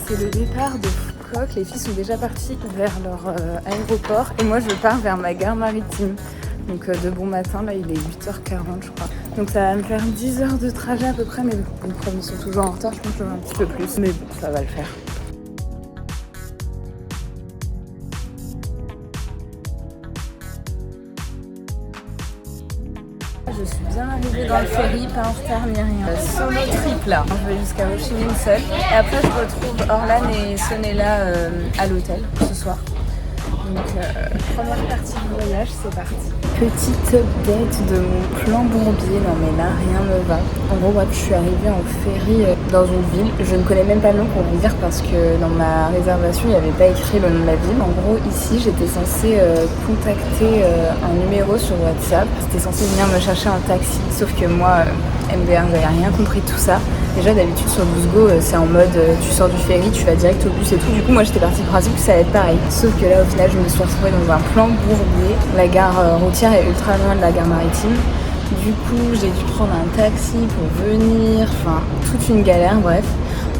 c'est le départ de Foucault. Les filles sont déjà parties vers leur aéroport et moi je pars vers ma gare maritime. Donc de bon matin, là il est 8h40 je crois. Donc ça va me faire 10 heures de trajet à peu près, mais comme ils sont toujours en retard, je pense que j'aurai un petit peu plus. Mais bon, ça va le faire. Je suis bien arrivée dans le ferry, pas en retard ni rien. Solo trip là. Je vais jusqu'à Ho Chi Minh seule. Et après je retrouve Orlan et Sonella à l'hôtel ce soir. Donc première partie du voyage, c'est parti. Petite update de mon plan Bourbier. Non mais là rien ne va. En gros je suis arrivée en ferry dans une ville. Je ne connais même pas le nom pour vous dire parce que dans ma réservation il n'y avait pas écrit le nom de la ville. En gros ici j'étais censée contacter un numéro sur WhatsApp. C'était censé venir me chercher un taxi. Sauf que moi MDR j'avais rien compris de tout ça. Déjà d'habitude sur Bousgo c'est en mode tu sors du ferry, tu vas direct au bus et tout. Du coup moi j'étais partie du principe que ça allait être pareil. Sauf que là au final je me suis retrouvée dans un plan Bourbier. La gare routière est ultra loin de la gare maritime. Du coup j'ai dû prendre un taxi pour venir, enfin toute une galère, bref.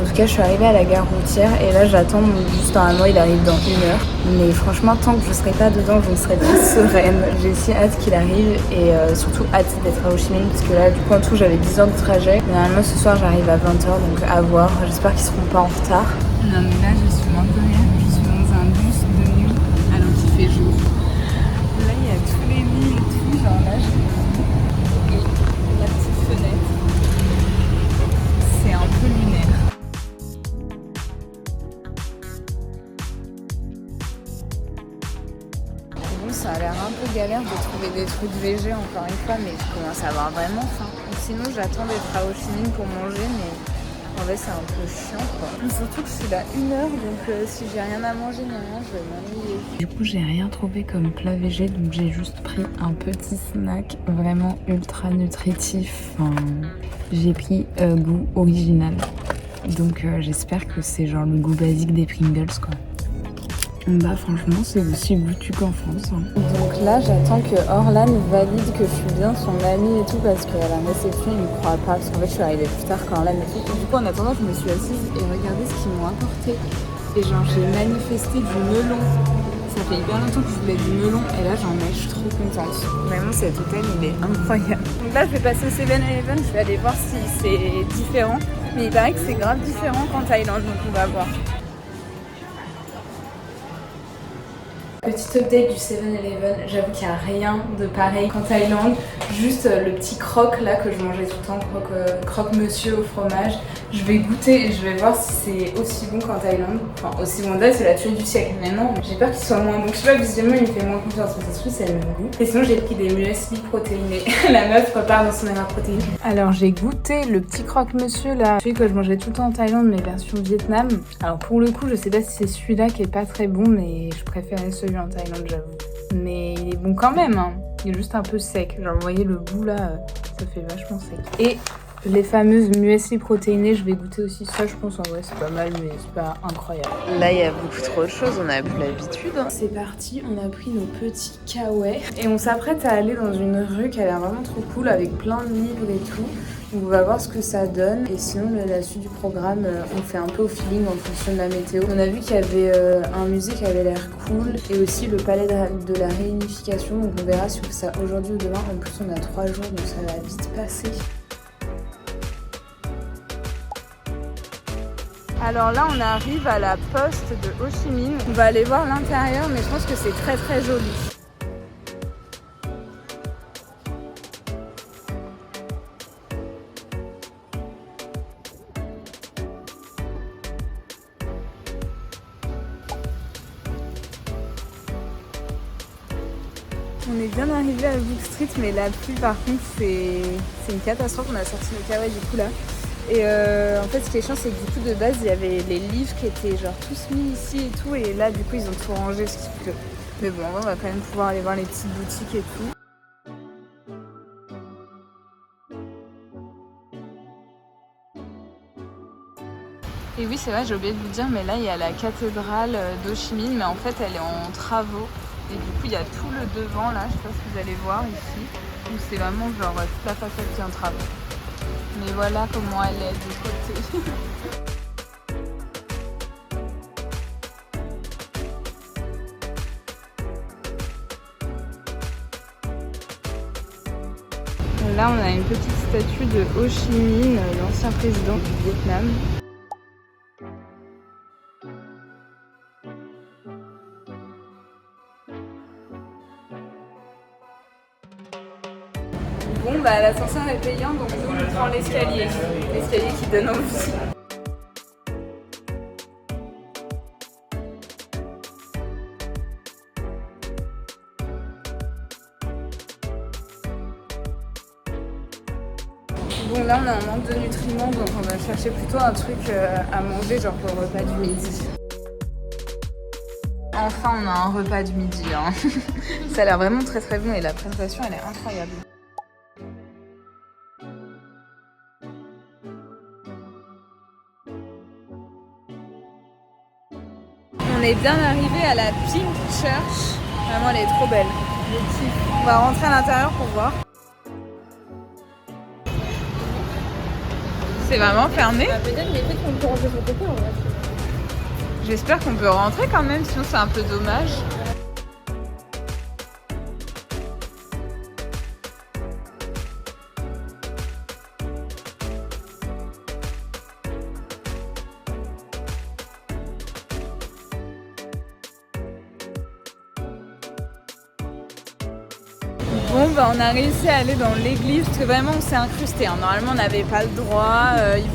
En tout cas je suis arrivée à la gare routière et là j'attends mon bus, normalement il arrive dans 1 heure. Mais franchement tant que je ne serai pas dedans je ne serai pas sereine. J'ai si hâte qu'il arrive et surtout hâte d'être à Ho Chi Minh parce que là du coup en tout j'avais 10 heures de trajet. Normalement ce soir j'arrive à 20h donc à voir, j'espère qu'ils seront pas en retard. Non mais là je suis loin de rien, je suis dans un bus de nuit alors qu'il fait jour. Là il y a tous les lits et tout, genre là j'ai la petite fenêtre. C'est un peu lunaire. Bon, ça a l'air un peu galère de trouver des trucs VG encore une fois, mais je commence à avoir vraiment faim. Sinon j'attends d'être à Ho Chi Minh pour manger, mais en vrai c'est un peu chiant quoi. Surtout que je suis là 1 heure, donc si j'ai rien à manger ni rien, je vais m'ennuyer. Du coup j'ai rien trouvé comme plat VG, donc j'ai juste pris un petit snack vraiment ultra nutritif. Enfin, j'ai pris goût original. Donc j'espère que c'est genre le goût basique des Pringles quoi. Bah franchement c'est aussi goûtu qu'en France. Donc là j'attends que Orlan valide que je suis bien son amie et tout parce qu'à la réception il me croit pas parce qu'en fait je suis arrivée plus tard qu'Orlan et tout. Du coup en attendant je me suis assise et regardez ce qu'ils m'ont apporté. Et genre j'ai manifesté du melon. Ça fait hyper longtemps que je voulais du melon et là j'en ai, je suis trop contente. Vraiment cet hôtel il est incroyable. Donc là je vais passer au 7-Eleven, je vais aller voir si c'est différent. Mais il paraît que c'est grave différent qu'en Thaïlande donc on va voir. Petite update du 7-Eleven, j'avoue qu'il n'y a rien de pareil qu'en Thaïlande. Juste le petit croque là que je mangeais tout le temps, croque-monsieur au fromage. Je vais goûter et je vais voir si c'est aussi bon qu'en Thaïlande. Enfin aussi bon, là c'est la tuerie du siècle. Mais non, j'ai peur qu'il soit moins bon. Je sais pas, visuellement il me fait moins confiance, mais ça se trouve c'est le même goût. Et sinon j'ai pris des muesli protéinés. La meuf repart dans son erreur protéine. Alors j'ai goûté le petit croque-monsieur là, celui que je mangeais tout le temps en Thaïlande mais version Vietnam. Alors pour le coup je sais pas si c'est celui-là qui est pas très bon, mais je préférais celui en Thaïlande j'avoue. Mais il est bon quand même hein. Il est juste un peu sec. Genre vous voyez le bout là, ça fait vachement sec. Et les fameuses muesli protéinées, je vais goûter aussi ça, je pense en vrai c'est pas mal mais c'est pas incroyable. Là il y a beaucoup trop de choses, on n'a plus l'habitude. C'est parti, on a pris nos petits kawaii et on s'apprête à aller dans une rue qui a l'air vraiment trop cool avec plein de livres et tout. Donc on va voir ce que ça donne et sinon la suite du programme on fait un peu au feeling en fonction de la météo. On a vu qu'il y avait un musée qui avait l'air cool et aussi le palais de la réunification, donc on verra si on fait ça aujourd'hui ou demain. En plus on a 3 jours donc ça va vite passer. Alors là on arrive à la poste de Ho Chi Minh. On va aller voir l'intérieur mais je pense que c'est très très joli. On est bien arrivé à Book Street mais la pluie par contre c'est une catastrophe. On a sorti le kawaii du coup là. Et en fait ce qui est chiant c'est que du coup de base il y avait les livres qui étaient genre tous mis ici et tout et là du coup ils ont tout rangé ce qui fait que... Mais bon on va quand même pouvoir aller voir les petites boutiques et tout. Et oui c'est vrai j'ai oublié de vous dire mais là il y a la cathédrale d'Ho Chi Minh mais en fait elle est en travaux. Et du coup il y a tout le devant là, je sais pas si vous allez voir ici. Donc c'est vraiment genre toute la façade qui est en travaux. Mais voilà comment elle est de côté. Là, on a une petite statue de Ho Chi Minh, l'ancien président du Vietnam. Bon, bah l'ascenseur est payant, donc nous on prend l'escalier qui donne envie. Bon, là on est en manque de nutriments, donc on va chercher plutôt un truc à manger, genre pour le repas du midi. Enfin, on a un repas du midi, hein. Ça a l'air vraiment très très bon et la présentation elle est incroyable. On est bien arrivé à la Pink Church. Vraiment, elle est trop belle. On va rentrer à l'intérieur pour voir. C'est vraiment fermé. Peut-être, mais peut-être qu'on peut rentrer son côté en vrai. J'espère qu'on peut rentrer quand même, sinon c'est un peu dommage. Bon, bah, on a réussi à aller dans l'église parce que vraiment on s'est incrusté. Hein. Normalement on n'avait pas le droit.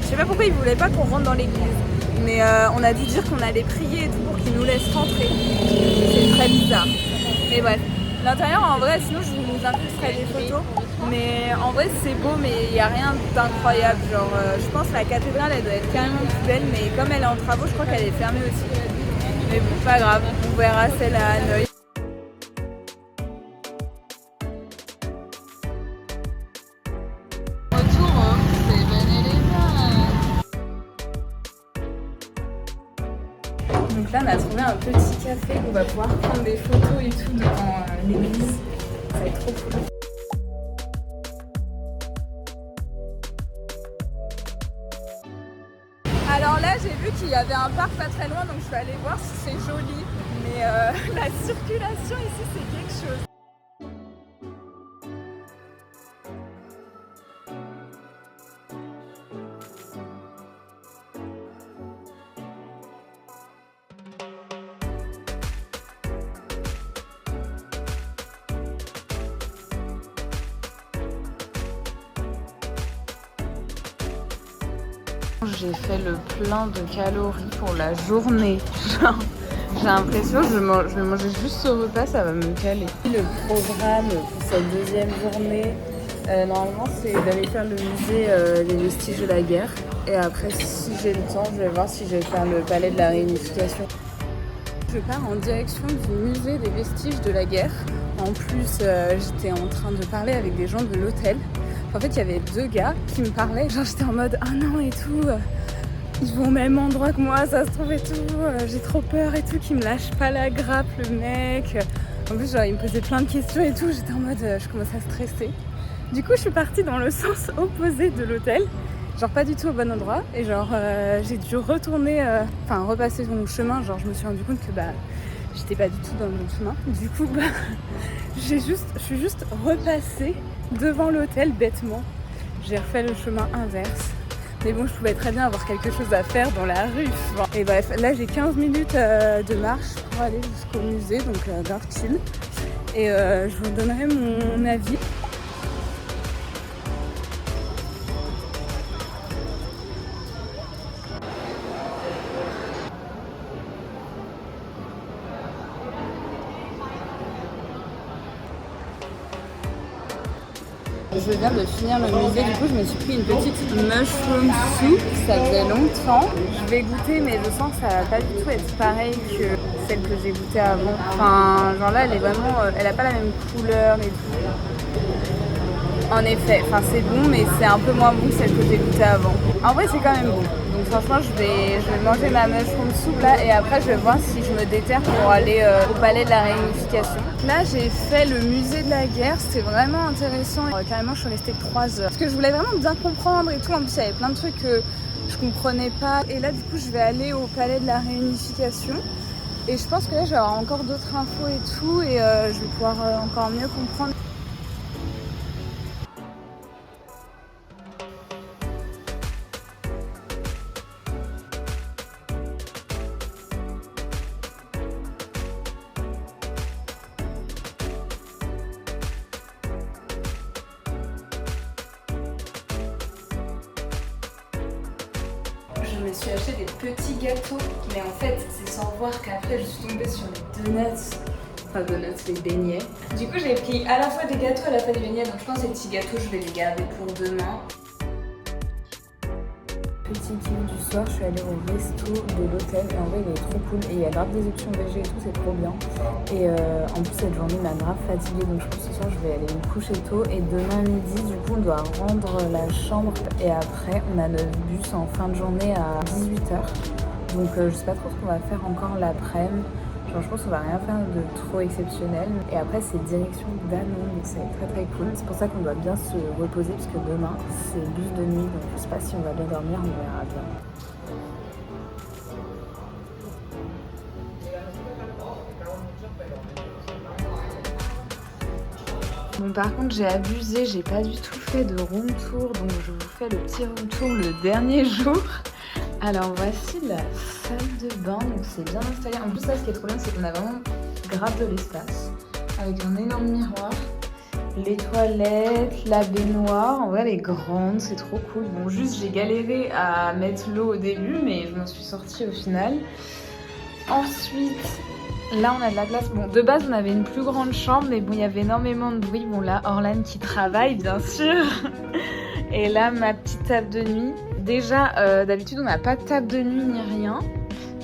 Je sais pas pourquoi ils voulaient pas qu'on rentre dans l'église. Mais on a dû dire qu'on allait prier et tout pour qu'ils nous laissent rentrer. C'est très bizarre. Mais bref, l'intérieur en vrai, sinon je vous incrusterai des photos. Mais en vrai c'est beau, mais il n'y a rien d'incroyable. Genre je pense que la cathédrale elle doit être carrément plus belle, mais comme elle est en travaux, je crois qu'elle est fermée aussi. Mais bon, pas grave, on verra celle à Hanoï. Donc là, on a trouvé un petit café où on va pouvoir prendre des photos et tout devant l'église. Ça va être trop cool. Alors là, j'ai vu qu'il y avait un parc pas très loin, donc je suis allée voir si c'est joli. Mais la circulation ici, c'est quelque chose. J'ai fait le plein de calories pour la journée. J'ai l'impression que je vais manger juste ce repas, ça va me caler. Le programme pour cette deuxième journée, normalement c'est d'aller faire le musée des vestiges de la guerre. Et après, si j'ai le temps, je vais voir si je vais faire le palais de la réunification. Je pars en direction du musée des vestiges de la guerre. En plus, j'étais en train de parler avec des gens de l'hôtel. En fait, il y avait deux gars qui me parlaient, genre j'étais en mode « Ah non et tout, ils vont au même endroit que moi, ça se trouve et tout, j'ai trop peur et tout », qui me lâche pas la grappe le mec. En plus, genre, il me posait plein de questions et tout, j'étais en mode, je commençais à stresser. Du coup, je suis partie dans le sens opposé de l'hôtel, genre pas du tout au bon endroit, et genre j'ai dû retourner, repasser mon chemin, genre je me suis rendu compte que j'étais pas du tout dans le bon chemin. Du coup, je suis juste repassée devant l'hôtel bêtement. J'ai refait le chemin inverse. Mais bon, je pouvais très bien avoir quelque chose à faire dans la rue. Bon. Et bref, là j'ai 15 minutes de marche pour aller jusqu'au musée, donc grave chill. Et je vous donnerai mon avis. Je viens de finir le musée, du coup je me suis pris une petite mushroom soup, ça faisait longtemps. Je vais goûter mais je sens que ça va pas du tout être pareil que celle que j'ai goûtée avant. Enfin genre là elle est vraiment, elle a pas la même couleur et tout. En effet, enfin c'est bon mais c'est un peu moins bon que celle que j'ai goûtée avant. En vrai c'est quand même bon. Donc franchement je vais manger ma mushroom soup là et après je vais voir si je me déterre pour aller au palais de la réunification. Là j'ai fait le musée de la guerre, c'était vraiment intéressant. Carrément je suis restée 3 heures. Parce que je voulais vraiment bien comprendre et tout. En plus il y avait plein de trucs que je comprenais pas. Et là du coup je vais aller au palais de la réunification. Et je pense que là je vais avoir encore d'autres infos et tout. Et je vais pouvoir encore mieux comprendre. suis acheté des petits gâteaux, mais en fait, c'est sans voir qu'après, je suis tombée sur les les beignets. Du coup, j'ai pris à la fois des gâteaux, à la fois des beignets, donc je pense que ces petits gâteaux, je vais les garder pour demain. Petit kiff du soir, je suis allée au resto de l'hôtel et en vrai il est trop cool et il y a grave des options végé et tout, c'est trop bien. Et en plus cette journée m'a grave fatiguée, donc je pense que ce soir je vais aller me coucher tôt et demain midi du coup on doit rendre la chambre et après on a notre bus en fin de journée à 18h. Donc je sais pas trop ce qu'on va faire encore l'après-midi. Genre, je pense qu'on va rien faire de trop exceptionnel. Et après, c'est direction Danone, donc c'est très très cool. C'est pour ça qu'on doit bien se reposer, parce que demain, c'est bus de nuit, donc je sais pas si on va bien dormir, on verra bien. Bon, par contre, j'ai abusé, j'ai pas du tout fait de room tour, donc je vous fais le petit room tour le dernier jour. Alors voici la salle de bain, donc c'est bien installé. En plus là ce qui est trop bien c'est qu'on a vraiment grave de l'espace. Avec un énorme miroir, les toilettes, la baignoire, en vrai elle est grande, c'est trop cool. Bon juste j'ai galéré à mettre l'eau au début mais je m'en suis sortie au final. Ensuite là on a de la place, bon de base on avait une plus grande chambre mais bon il y avait énormément de bruit. Bon là Orlan qui travaille bien sûr. Et là ma petite table de nuit. Déjà, d'habitude, on n'a pas de table de nuit ni rien.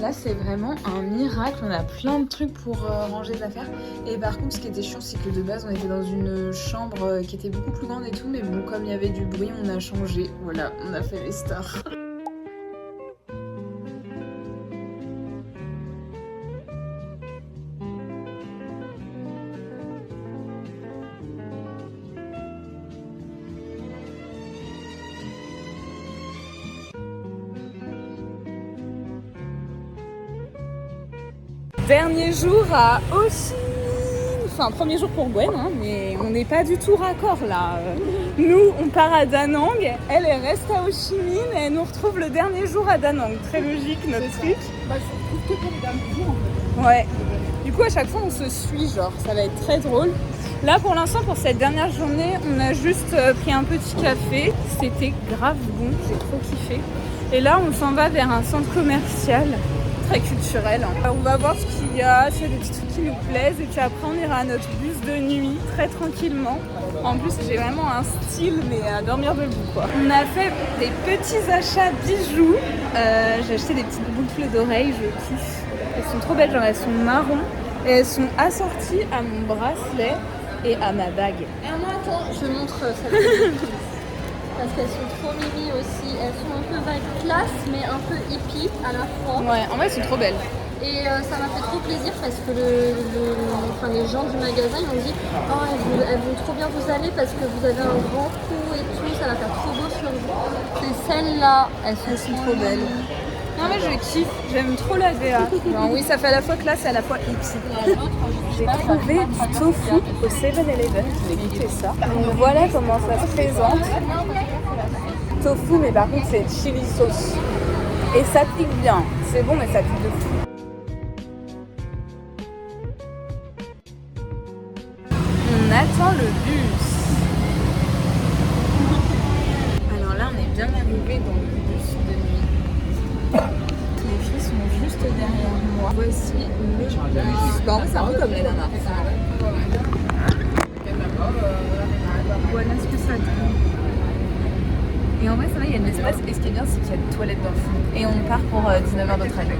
Là, c'est vraiment un miracle. On a plein de trucs pour ranger les affaires. Et par contre, ce qui était chiant, c'est que de base, on était dans une chambre qui était beaucoup plus grande et tout. Mais bon, comme il y avait du bruit, on a changé. Voilà, on a fait les stars. Dernier jour à Ho Chi Minh. Enfin, premier jour pour Gwen, hein, mais on n'est pas du tout raccord là. Nous, on part à Da Nang, elle reste à Ho Chi Minh et elle nous retrouve le dernier jour à Da Nang. Très logique notre truc. Bah, je trouve que pour les derniers jours en fait. Ouais. Du coup, à chaque fois, on se suit, genre, ça va être très drôle. Là, pour l'instant, pour cette dernière journée, on a juste pris un petit café. C'était grave bon, j'ai trop kiffé. Et là, on s'en va vers un centre commercial. Très culturel. On va voir ce qu'il y a, s'il y a des petits trucs qui nous plaisent et puis après on ira à notre bus de nuit très tranquillement. En plus j'ai vraiment un style mais à dormir debout quoi. On a fait des petits achats bijoux. J'ai acheté des petites boucles d'oreilles, je kiffe. Elles sont trop belles, genre elles sont marron et elles sont assorties à mon bracelet et à ma bague. Et moi attends, je te montre celle-ci. Parce qu'elles sont trop mimi aussi. Elles sont un peu vibe classe mais un peu hippie à la fois. Ouais, en vrai elles sont trop belles. Et ça m'a fait trop plaisir parce que les gens du magasin ils m'ont dit oh elles vont trop bien vous aller parce que vous avez un grand cou et tout, ça va faire trop beau sur vous. Et celles-là, elles sont trop belles. Non mais je kiffe, j'aime trop la DA. Non, oui, ça fait à la fois classe et à la fois hippie. J'ai trouvé du tofu au 7-Eleven, j'ai goûté ça. Donc voilà comment ça se présente. Tofu, mais par contre c'est chili sauce. Et ça pique bien, c'est bon mais ça pique de fou. On attend le bus. Alors là on est bien arrivé dans le bus de nuit. Les filles sont juste derrière moi. Voici le bus. Bon, c'est un peu comme les nanas. Voilà ce que ça donne. Et en vrai, ça va, il y a de l'espace. Et ce qui est bien, c'est qu'il y a des toilettes dans le fond. Et on part pour 19h de trajet.